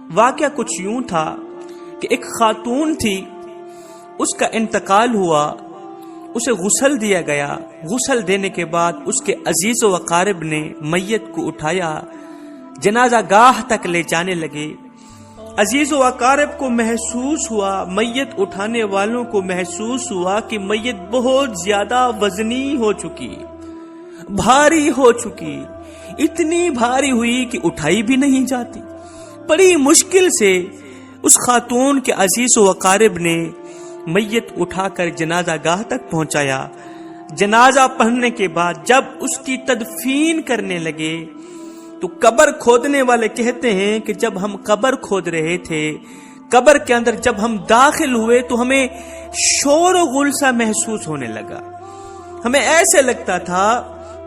واقعہ کچھ یوں تھا کہ ایک خاتون تھی، اس کا انتقال ہوا، اسے غسل دیا گیا۔ غسل دینے کے بعد اس کے عزیز و اقارب نے میت کو اٹھایا، جنازہ گاہ تک لے جانے لگے۔ عزیز و اقارب کو محسوس ہوا، میت اٹھانے والوں کو محسوس ہوا کہ میت بہت زیادہ وزنی ہو چکی، بھاری ہو چکی، اتنی بھاری ہوئی کہ اٹھائی بھی نہیں جاتی۔ بڑی مشکل سے اس خاتون کے عزیز و اقارب نے میت اٹھا کر جنازہ گاہ تک پہنچایا۔ جنازہ پڑھنے کے بعد جب اس کی تدفین کرنے لگے تو قبر کھودنے والے کہتے ہیں کہ جب ہم قبر کھود رہے تھے، قبر کے اندر جب ہم داخل ہوئے تو ہمیں شور و غل سا محسوس ہونے لگا۔ ہمیں ایسے لگتا تھا،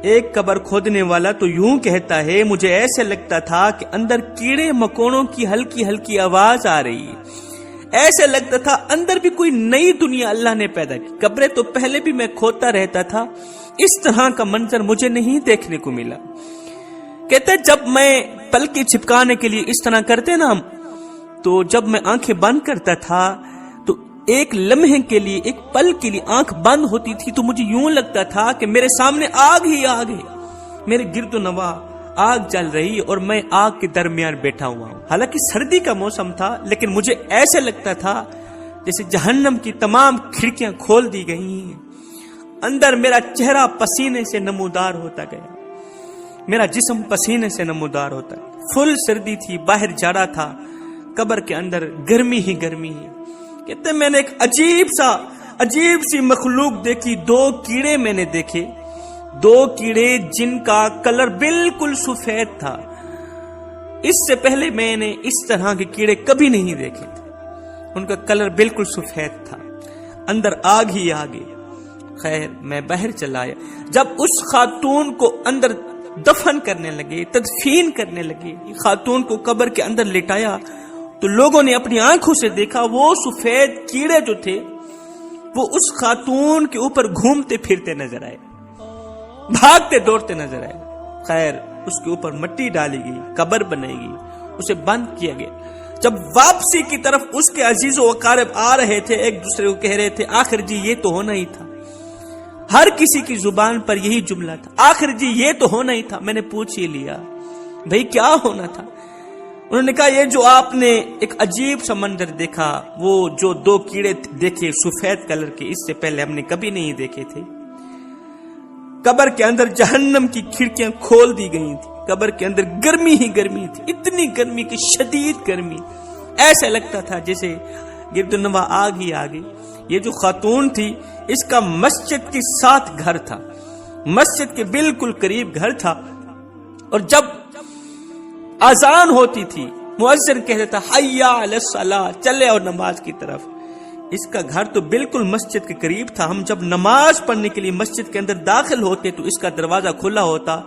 ایک قبر کھودنے والا تو یوں کہتا ہے، مجھے ایسے لگتا تھا کہ اندر کیڑے مکوڑوں کی ہلکی ہلکی آواز آ رہی ہے، ایسے لگتا تھا اندر بھی کوئی نئی دنیا اللہ نے پیدا کی۔ قبریں تو پہلے بھی میں کھودتا رہتا تھا، اس طرح کا منظر مجھے نہیں دیکھنے کو ملا۔ کہتے جب میں پلکی چھپکانے کے لیے اس طرح کرتے نا ہم، تو جب میں آنکھیں بند کرتا تھا تو ایک لمحے کے لیے، ایک پل کے لیے آنکھ بند ہوتی تھی تو مجھے یوں لگتا تھا کہ میرے سامنے آگ ہی آگ ہے، میرے گرد و نواح آگ جل رہی اور میں آگ کے درمیان بیٹھا ہوا ہوں۔ حالانکہ سردی کا موسم تھا، لیکن مجھے ایسے لگتا تھا جیسے جہنم کی تمام کھڑکیاں کھول دی گئی ہیں۔ اندر میرا چہرہ پسینے سے نمودار ہوتا گیا، میرا جسم پسینے سے نمودار ہوتا ہے۔ فل سردی تھی، باہر جاڑا تھا، قبر کے اندر گرمی ہی گرمی ہی۔ کہتے میں نے ایک عجیب سی مخلوق دیکھی، دو کیڑے میں نے دیکھے، دو کیڑے جن کا کلر بالکل سفید تھا۔ اس سے پہلے میں نے اس طرح کے کیڑے کبھی نہیں دیکھے تھے، ان کا کلر بالکل سفید تھا، اندر آگ ہی آگے۔ خیر میں باہر چلا آیا۔ جب اس خاتون کو اندر دفن کرنے لگے، تدفین کرنے لگے، خاتون کو قبر کے اندر لٹایا تو لوگوں نے اپنی آنکھوں سے دیکھا وہ سفید کیڑے جو تھے وہ اس خاتون کے اوپر گھومتے پھرتے نظر آئے، بھاگتے دوڑتے نظر آئے۔ خیر اس کے اوپر مٹی ڈالی گئی، قبر بنائی گئی، اسے بند کیا گیا۔ جب واپسی کی طرف اس کے عزیز و اقارب آ رہے تھے، ایک دوسرے کو کہہ رہے تھے آخر جی یہ تو ہونا ہی تھا۔ ہر کسی کی زبان پر یہی جملہ تھا، آخر جی یہ تو ہونا ہی تھا۔ میں نے پوچھ ہی لیا بھئی کیا ہونا تھا؟ انہوں نے کہا یہ جو آپ نے ایک عجیب سا منظر دیکھا، وہ جو دو کیڑے دیکھے سفید کلر کے، اس سے پہلے ہم نے کبھی نہیں دیکھے تھے۔ قبر کے اندر جہنم کی کھڑکیاں کھول دی گئی تھی، قبر کے اندر گرمی ہی گرمی تھی، اتنی گرمی کی شدید گرمی، ایسے لگتا تھا جیسے گرد و نواح آگ ہی آگے۔ یہ جو خاتون تھی اس کا مسجد کے ساتھ گھر تھا، مسجد کے بالکل قریب گھر تھا، اور جب اذان ہوتی تھی مؤذن کہتا تھا حی علی الصلاۃ، چلے اور نماز کی طرف۔ اس کا گھر تو بالکل مسجد کے قریب تھا، ہم جب نماز پڑھنے کے لیے مسجد کے اندر داخل ہوتے تو اس کا دروازہ کھلا ہوتا،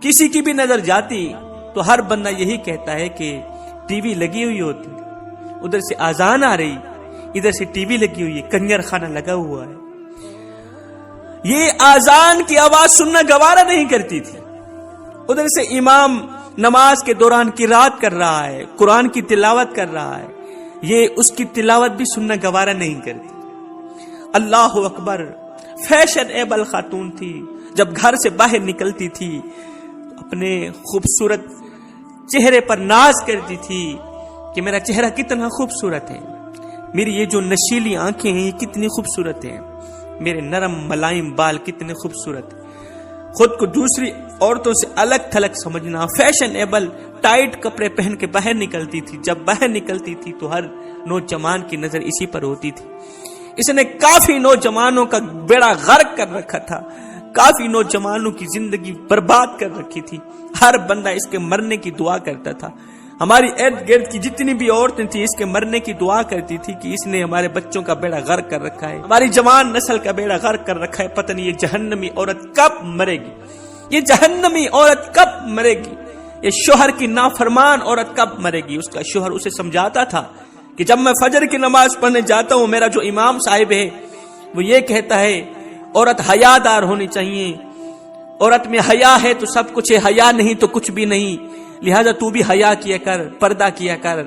کسی کی بھی نظر جاتی تو ہر بندہ یہی کہتا ہے کہ ٹی وی لگی ہوئی ہوتی، ادھر سے اذان آ رہی، ادھر سے ٹی وی لگی ہوئی ہے، کنجر خانہ لگا ہوا ہے۔ یہ اذان کی آواز سننا گوارا نہیں کرتی تھی، ادھر سے امام نماز کے دوران قرات کر رہا ہے، قرآن کی تلاوت کر رہا ہے، یہ اس کی تلاوت بھی سننا گوارا نہیں کرتی۔ اللہ اکبر، فیشن ایبل خاتون تھی، جب گھر سے باہر نکلتی تھی اپنے خوبصورت چہرے پر ناز کرتی تھی کہ میرا چہرہ کتنا خوبصورت ہے، میری یہ جو نشیلی آنکھیں ہیں یہ کتنی خوبصورت ہیں، میرے نرم ملائم بال کتنے خوبصورت ہیں۔ خود کو دوسری عورتوں سے الگ تھلگ سمجھنا، فیشن ایبل ٹائٹ کپڑے پہن کے باہر نکلتی تھی، جب باہر نکلتی تھی تو ہر نوجوان کی نظر اسی پر ہوتی تھی۔ اس نے کافی نوجوانوں کا بیڑا غرق کر رکھا تھا، کافی نوجوانوں کی زندگی برباد کر رکھی تھی، ہر بندہ اس کے مرنے کی دعا کرتا تھا۔ ہماری ارد گرد کی جتنی بھی عورتیں تھیں اس کے مرنے کی دعا کرتی تھی کہ اس نے ہمارے بچوں کا بیڑا غرق کر رکھا ہے، ہماری جوان نسل کا بیڑا غرق کر رکھا ہے، پتہ نہیں یہ جہنمی عورت کب مرے گی، یہ جہنمی عورت کب مرے گی، یہ شوہر کی نافرمان عورت کب مرے گی۔ اس کا شوہر اسے سمجھاتا تھا کہ جب میں فجر کی نماز پڑھنے جاتا ہوں، میرا جو امام صاحب ہے وہ یہ کہتا ہے عورت حیا دار ہونی چاہیے، عورت میں حیا ہے تو سب کچھ ہے، حیا نہیں تو کچھ بھی نہیں۔ لہذا تو بھی حیا کیا کر، پردہ کیا کر،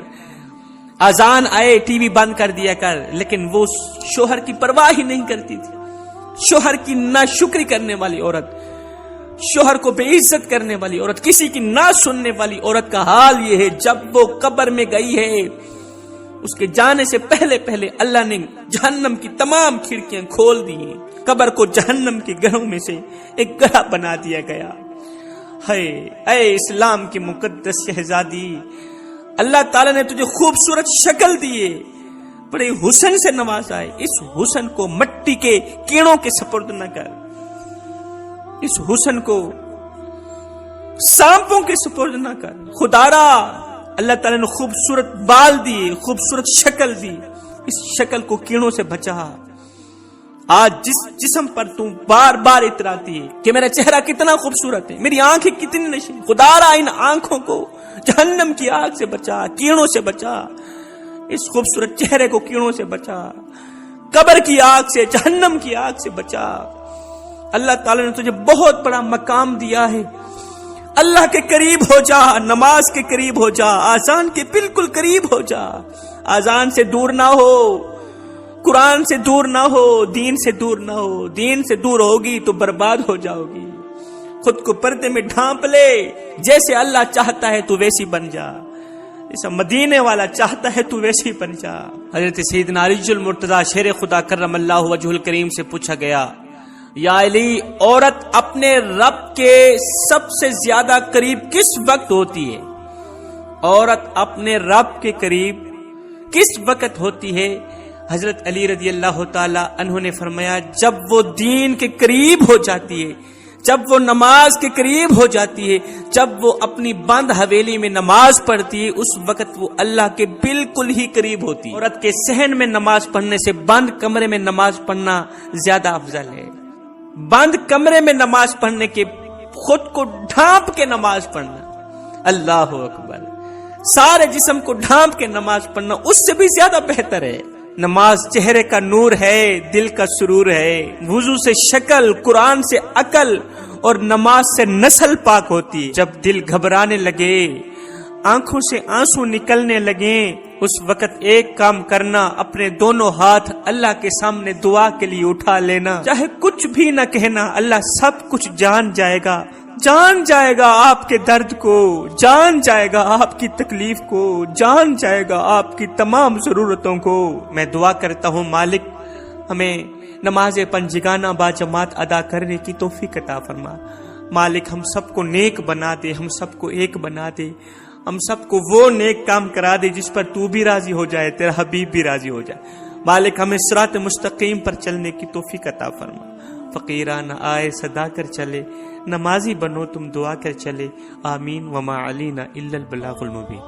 اذان آئے ٹی وی بند کر دیا کر. لیکن وہ شوہر کی پرواہ ہی نہیں کرتی تھی. شوہر کی ناشکری کرنے والی عورت، شوہر کو بے عزت کرنے والی عورت، کسی کی نہ سننے والی عورت کا حال یہ ہے. جب وہ قبر میں گئی ہے، اس کے جانے سے پہلے پہلے اللہ نے جہنم کی تمام کھڑکیاں کھول دی ہیں. قبر کو جہنم کے گھروں میں سے ایک گڑھا بنا دیا گیا. اے اسلام کی مقدس شہزادی، اللہ تعالیٰ نے تجھے خوبصورت شکل دیے، بڑے حسن سے نوازا ہے. اس حسن کو مٹی کے کیڑوں کے سپرد نہ کر، اس حسن کو سانپوں کے سپرد نہ کر. خدارا اللہ تعالیٰ نے خوبصورت بال دیے، خوبصورت شکل دی، اس شکل کو کیڑوں سے بچا. آج جس جسم پر تم بار بار اتراتی ہے کہ میرا چہرہ کتنا خوبصورت ہے، میری آنکھیں کتنی نشیں، خدارا ان آنکھوں کو جہنم کی آگ سے بچا، کیڑوں سے بچا، اس خوبصورت چہرے کو کیڑوں سے بچا، قبر کی آگ سے، جہنم کی آگ سے بچا. اللہ تعالیٰ نے تجھے بہت بڑا مقام دیا ہے. اللہ کے قریب ہو جا، نماز کے قریب ہو جا، آذان کے بالکل قریب ہو جا. آذان سے دور نہ ہو، قرآن سے دور نہ ہو، دین سے دور نہ ہو. دین سے دور ہوگی تو برباد ہو جاؤ گی. خود کو پردے میں ڈھانپ لے، جیسے اللہ چاہتا ہے تو ویسی بن جا، جیسا مدینے والا چاہتا ہے تو ویسی بن جا. حضرت سیدنا علی المرتضی شیر خدا کرم اللہ وجہ الکریم سے پوچھا گیا، یا علی، عورت اپنے رب کے سب سے زیادہ قریب کس وقت ہوتی ہے؟ عورت اپنے رب کے قریب کس وقت ہوتی ہے؟ حضرت علی رضی اللہ تعالی عنہ نے فرمایا، جب وہ دین کے قریب ہو جاتی ہے، جب وہ نماز کے قریب ہو جاتی ہے، جب وہ اپنی بند حویلی میں نماز پڑھتی ہے، اس وقت وہ اللہ کے بالکل ہی قریب ہوتی ہے. عورت کے صحن میں نماز پڑھنے سے بند کمرے میں نماز پڑھنا زیادہ افضل ہے. بند کمرے میں نماز پڑھنے کے خود کو ڈھانپ کے نماز پڑھنا، اللہ اکبر، سارے جسم کو ڈھانپ کے نماز پڑھنا اس سے بھی زیادہ بہتر ہے. نماز چہرے کا نور ہے، دل کا سرور ہے. وضو سے شکل، قرآن سے عقل اور نماز سے نسل پاک ہوتی. جب دل گھبرانے لگے، آنکھوں سے آنسو نکلنے لگے، اس وقت ایک کام کرنا، اپنے دونوں ہاتھ اللہ کے سامنے دعا کے لیے اٹھا لینا. چاہے کچھ بھی نہ کہنا، اللہ سب کچھ جان جائے گا، جان جائے گا آپ کے درد کو، جان جائے گا آپ کی تکلیف کو، جان جائے گا آپ کی تمام ضرورتوں کو. میں دعا کرتا ہوں مالک ہمیں نماز پنجگانہ با جماعت ادا کرنے کی توفیق عطا فرما. مالک ہم سب کو نیک بنا دے، ہم سب کو ایک بنا دے، ہم سب کو وہ نیک کام کرا دے جس پر تو بھی راضی ہو جائے، تیرا حبیب بھی راضی ہو جائے. مالک ہمیں صراط مستقیم پر چلنے کی توفیق عطا فرما. فقیرانہ آئے صدا کر چلے، نمازی بنو تم دعا کر چلے. آمین. وما علینا الا البلاغ المبین.